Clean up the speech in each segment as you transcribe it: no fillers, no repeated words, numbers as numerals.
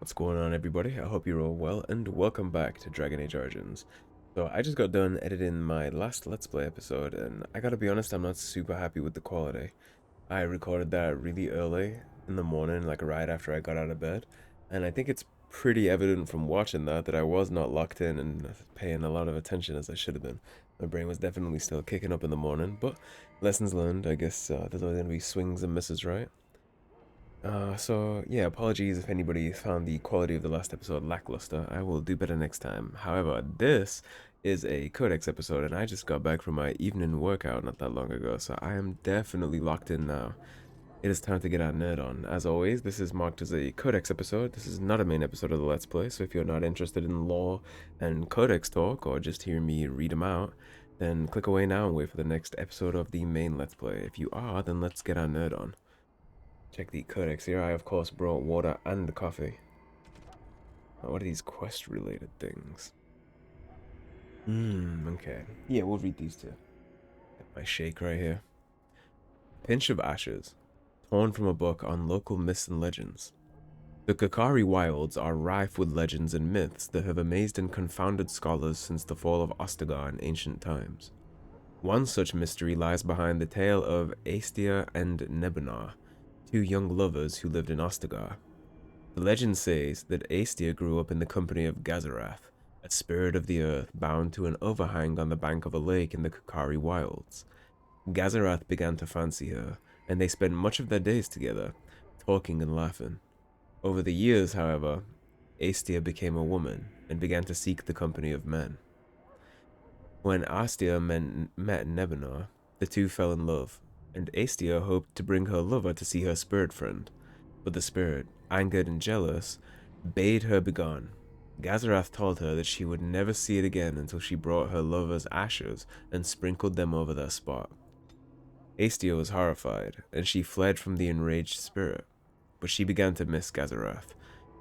What's going on, everybody? I hope you're all well, and welcome back to Dragon Age Origins. So I just got done editing my last Let's Play episode, and I gotta be honest, I'm not super happy with the quality. I recorded that really early in the morning, like right after I got out of bed, and I think it's pretty evident from watching that I was not locked in and paying a lot of attention as I should have been. My brain was definitely still kicking up in the morning, but lessons learned. I guess there's always gonna be swings and misses, right? So yeah, apologies if anybody found the quality of the last episode lackluster. I will do better next time. However, this is a Codex episode, and I just got back from my evening workout not that long ago, so I am definitely locked in now. It is time to get our nerd on. As always, this is marked as a Codex episode. This is not a main episode of the Let's Play, so if you're not interested in lore and Codex talk, or just hear me read them out, then click away now and wait for the next episode of the main Let's Play. If you are, then let's get our nerd on. Check the codex here. I, of course, brought water and coffee. What are these quest-related things? Okay. Yeah, we'll read these two. Got my shake right here. Pinch of Ashes. Torn from a book on local myths and legends. The Kakari Wilds are rife with legends and myths that have amazed and confounded scholars since the fall of Ostagar in ancient times. One such mystery lies behind the tale of Aestia and Nebunar, two young lovers who lived in Ostagar. The legend says that Aestia grew up in the company of Gazarath, a spirit of the earth bound to an overhang on the bank of a lake in the Kakari Wilds. Gazarath began to fancy her, and they spent much of their days together, talking and laughing. Over the years, however, Aestia became a woman and began to seek the company of men. When Aestia met Nebunar, the two fell in love, and Aestia hoped to bring her lover to see her spirit friend, but the spirit, angered and jealous, bade her begone. Gazarath told her that she would never see it again until she brought her lover's ashes and sprinkled them over that spot. Aestia was horrified, and she fled from the enraged spirit, but she began to miss Gazarath,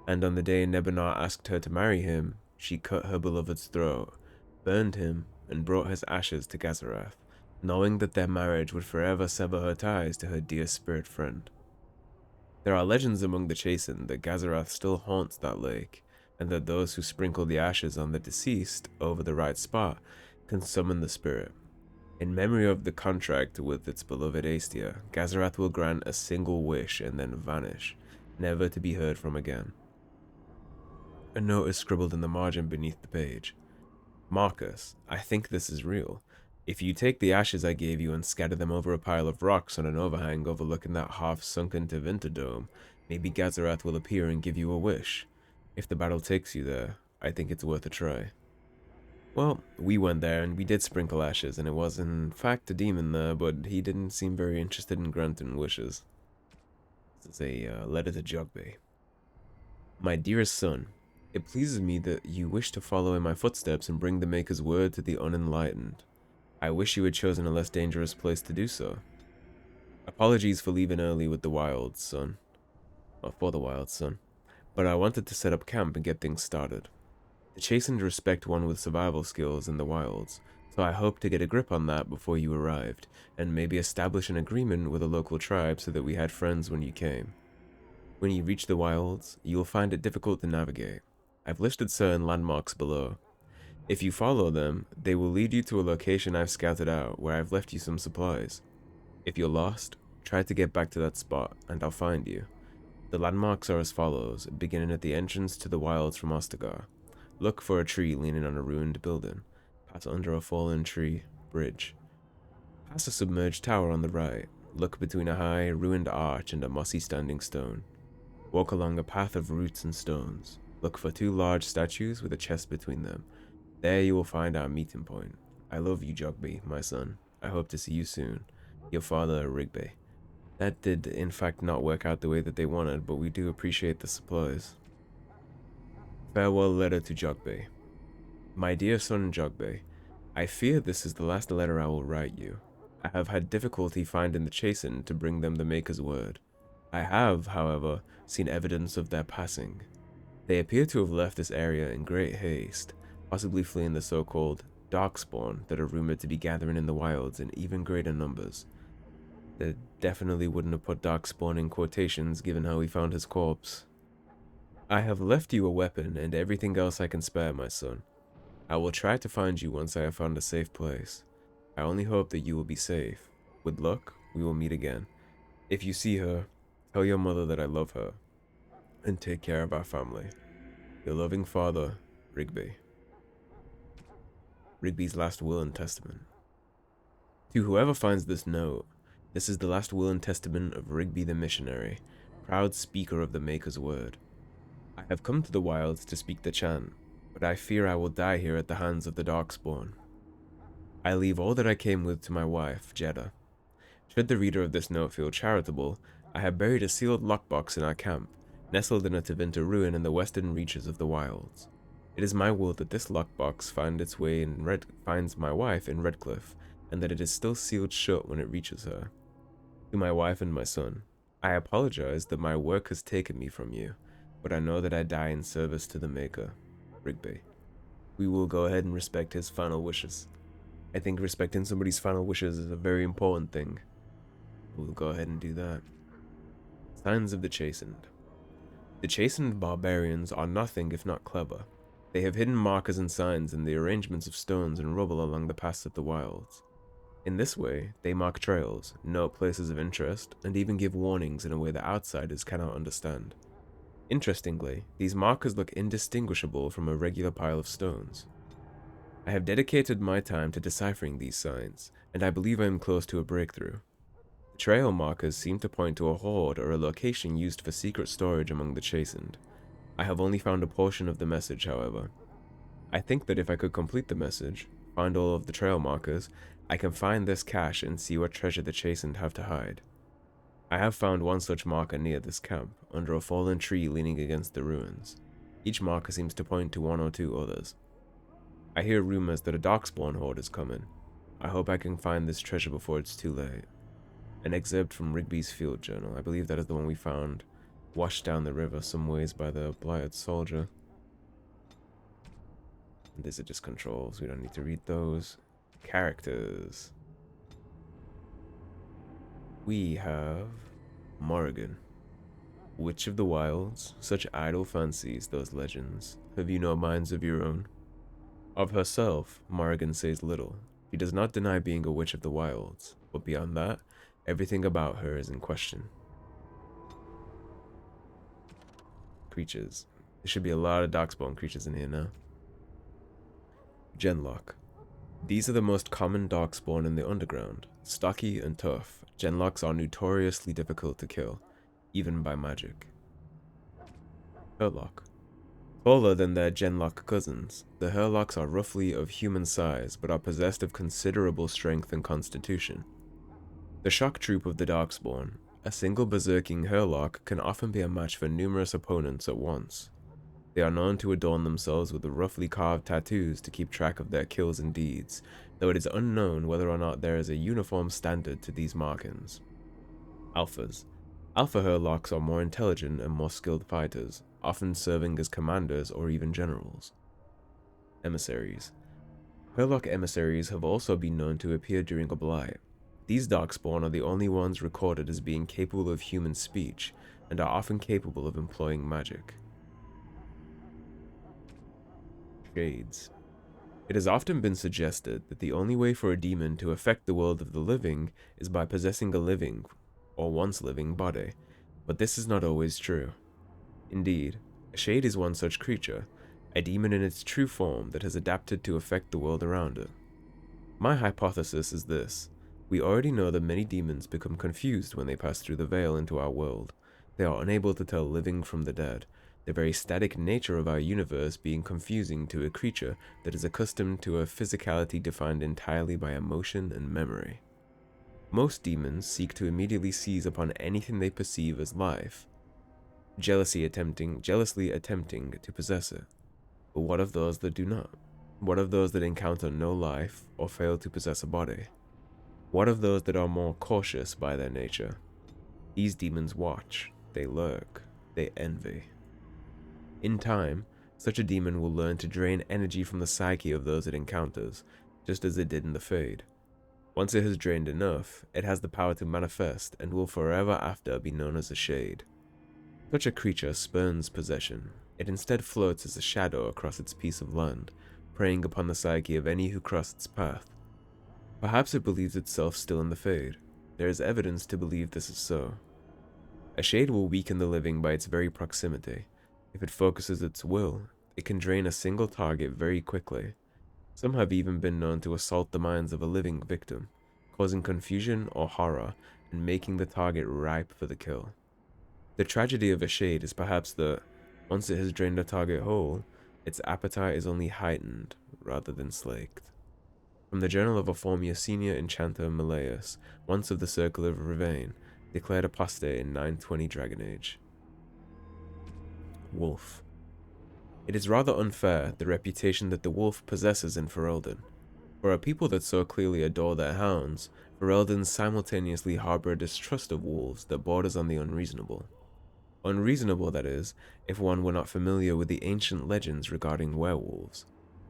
and on the day Nebunar asked her to marry him, she cut her beloved's throat, burned him, and brought his ashes to Gazarath, knowing that their marriage would forever sever her ties to her dear spirit friend. There are legends among the Chasind that Gazarath still haunts that lake, and that those who sprinkle the ashes on the deceased over the right spot can summon the spirit. In memory of the contract with its beloved Aestia, Gazarath will grant a single wish and then vanish, never to be heard from again. A note is scribbled in the margin beneath the page. Marcus, I think this is real. If you take the ashes I gave you and scatter them over a pile of rocks on an overhang overlooking that half-sunken Tevinter dome, maybe Gazarath will appear and give you a wish. If the battle takes you there, I think it's worth a try. Well, we went there and we did sprinkle ashes, and it was in fact a demon there, but he didn't seem very interested in granting wishes. This is a letter to Jogby. My dearest son, it pleases me that you wish to follow in my footsteps and bring the Maker's word to the unenlightened. I wish you had chosen a less dangerous place to do so. Apologies for leaving early with the Wilds, son. Or for the Wilds, son. But I wanted to set up camp and get things started. The Chasind respect one with survival skills in the Wilds, so I hoped to get a grip on that before you arrived, and maybe establish an agreement with a local tribe so that we had friends when you came. When you reach the Wilds, you'll find it difficult to navigate. I've listed certain landmarks below. If you follow them, they will lead you to a location I've scouted out where I've left you some supplies. If you're lost, try to get back to that spot and I'll find you. The landmarks are as follows, beginning at the entrance to the Wilds from Ostagar. Look for a tree leaning on a ruined building. Pass under a fallen tree bridge. Pass a submerged tower on the right. Look between a high, ruined arch and a mossy standing stone. Walk along a path of roots and stones. Look for two large statues with a chest between them. There you will find our meeting point. I love you, Jogby, my son. I hope to see you soon. Your father, Rigby. That did, in fact, not work out the way that they wanted, but we do appreciate the supplies. Farewell letter to Jogby. My dear son Jogby, I fear this is the last letter I will write you. I have had difficulty finding the Chasind to bring them the Maker's word. I have, however, seen evidence of their passing. They appear to have left this area in great haste, possibly fleeing the so-called Darkspawn that are rumored to be gathering in the wilds in even greater numbers. They definitely wouldn't have put Darkspawn in quotations given how we found his corpse. I have left you a weapon and everything else I can spare, my son. I will try to find you once I have found a safe place. I only hope that you will be safe. With luck, we will meet again. If you see her, tell your mother that I love her, and take care of our family. Your loving father, Rigby. Rigby's last will and testament. To whoever finds this note, this is the last will and testament of Rigby the missionary, proud speaker of the Maker's word. I have come to the wilds to speak the chant, but I fear I will die here at the hands of the Darkspawn. I leave all that I came with to my wife, Jeddah. Should the reader of this note feel charitable, I have buried a sealed lockbox in our camp, nestled in a Tevinter ruin in the western reaches of the wilds. It is my will that this lockbox finds my wife in Redcliffe, and that it is still sealed shut when it reaches her. To my wife and my son, I apologize that my work has taken me from you, but I know that I die in service to the Maker, Rigby. We will go ahead and respect his final wishes. I think respecting somebody's final wishes is a very important thing. We'll go ahead and do that. Signs of the Chasind. The Chasind barbarians are nothing if not clever. They have hidden markers and signs in the arrangements of stones and rubble along the paths of the wilds. In this way, they mark trails, note places of interest, and even give warnings in a way that outsiders cannot understand. Interestingly, these markers look indistinguishable from a regular pile of stones. I have dedicated my time to deciphering these signs, and I believe I am close to a breakthrough. The trail markers seem to point to a hoard or a location used for secret storage among the Chasind. I have only found a portion of the message, however. I think that if I could complete the message, find all of the trail markers, I can find this cache and see what treasure the Chasind have to hide. I have found one such marker near this camp, under a fallen tree leaning against the ruins. Each marker seems to point to one or two others. I hear rumors that a Darkspawn horde is coming. I hope I can find this treasure before it's too late. An excerpt from Rigby's field journal. I believe that is the one we found washed down the river some ways by the blighted soldier. And these are just controls. We don't need to read those. Characters. We have Morrigan. Witch of the Wilds. Such idle fancies, those legends. Have you no minds of your own? Of herself, Morrigan says little. She does not deny being a witch of the wilds, but beyond that, everything about her is in question. Creatures. There should be a lot of Darkspawn creatures in here now. Genlock. These are the most common Darkspawn in the underground. Stocky and tough, Genlocks are notoriously difficult to kill, even by magic. Hurlock. Taller than their Genlock cousins, the Hurlocks are roughly of human size, but are possessed of considerable strength and constitution. The shock troop of the Darkspawn, a single berserking Hurlock can often be a match for numerous opponents at once. They are known to adorn themselves with roughly carved tattoos to keep track of their kills and deeds, though it is unknown whether or not there is a uniform standard to these markings. Alphas. Alpha Hurlocks are more intelligent and more skilled fighters, often serving as commanders or even generals. Emissaries. Hurlock emissaries have also been known to appear during a blight. These Darkspawn are the only ones recorded as being capable of human speech, and are often capable of employing magic. Shades. It has often been suggested that the only way for a demon to affect the world of the living is by possessing a living, or once living, body, but this is not always true. Indeed, a shade is one such creature, a demon in its true form that has adapted to affect the world around it. My hypothesis is this: we already know that many demons become confused when they pass through the veil into our world. They are unable to tell living from the dead, the very static nature of our universe being confusing to a creature that is accustomed to a physicality defined entirely by emotion and memory. Most demons seek to immediately seize upon anything they perceive as life, jealously attempting to possess it. But what of those that do not? What of those that encounter no life or fail to possess a body? What of those that are more cautious by their nature? These demons watch, they lurk, they envy. In time, such a demon will learn to drain energy from the psyche of those it encounters, just as it did in the Fade. Once it has drained enough, it has the power to manifest and will forever after be known as a shade. Such a creature spurns possession, it instead floats as a shadow across its piece of land, preying upon the psyche of any who cross its path. Perhaps it believes itself still in the Fade. There is evidence to believe this is so. A shade will weaken the living by its very proximity. If it focuses its will, it can drain a single target very quickly. Some have even been known to assault the minds of a living victim, causing confusion or horror and making the target ripe for the kill. The tragedy of a shade is perhaps that, once it has drained a target whole, its appetite is only heightened rather than slaked. From the journal of a former senior enchanter Malleus, once of the Circle of Ravane, declared apostate in 920 Dragon Age. Wolf. It is rather unfair, the reputation that the wolf possesses in Ferelden. For a people that so clearly adore their hounds, Fereldans simultaneously harbor a distrust of wolves that borders on the unreasonable. Unreasonable, that is, if one were not familiar with the ancient legends regarding werewolves.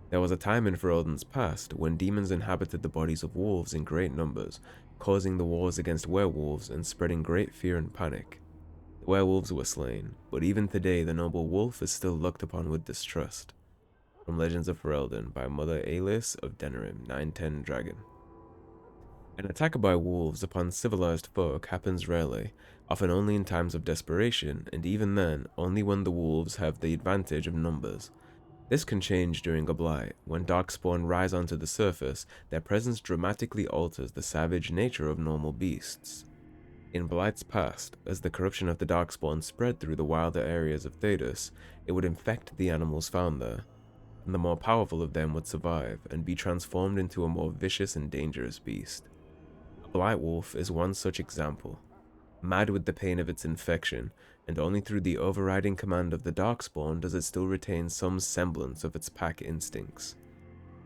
There was a time in Ferelden's past when demons inhabited the bodies of wolves in great numbers, causing the wars against werewolves and spreading great fear and panic. The werewolves were slain, but even today the noble wolf is still looked upon with distrust. From Legends of Ferelden by Mother Aelis of Denerim, 910 Dragon. An attack by wolves upon civilized folk happens rarely, often only in times of desperation, and even then, only when the wolves have the advantage of numbers. This can change during a blight. When Darkspawn rise onto the surface, their presence dramatically alters the savage nature of normal beasts. In blights past, as the corruption of the Darkspawn spread through the wilder areas of Thedas, it would infect the animals found there, and the more powerful of them would survive and be transformed into a more vicious and dangerous beast. A blight wolf is one such example. Mad with the pain of its infection, and only through the overriding command of the Darkspawn does it still retain some semblance of its pack instincts.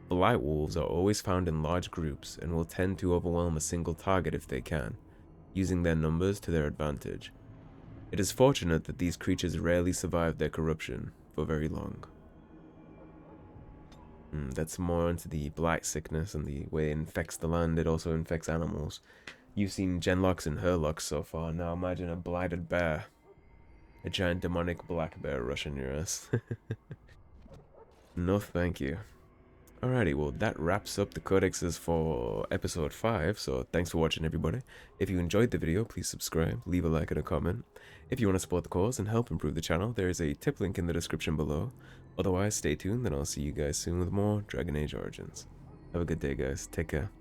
Blight wolves are always found in large groups and will tend to overwhelm a single target if they can, using their numbers to their advantage. It is fortunate that these creatures rarely survive their corruption for very long. That's more into the blight sickness and the way it infects the land. It also infects animals. You've seen Genlocks and Hurlocks so far. Now imagine a blighted bear. A giant demonic black bear rushing your ass. No thank you. Alrighty, well that wraps up the codexes for episode 5, so thanks for watching everybody. If you enjoyed the video, please subscribe, leave a like and a comment. If you want to support the cause and help improve the channel, there is a tip link in the description below. Otherwise, stay tuned and I'll see you guys soon with more Dragon Age Origins. Have a good day guys, take care.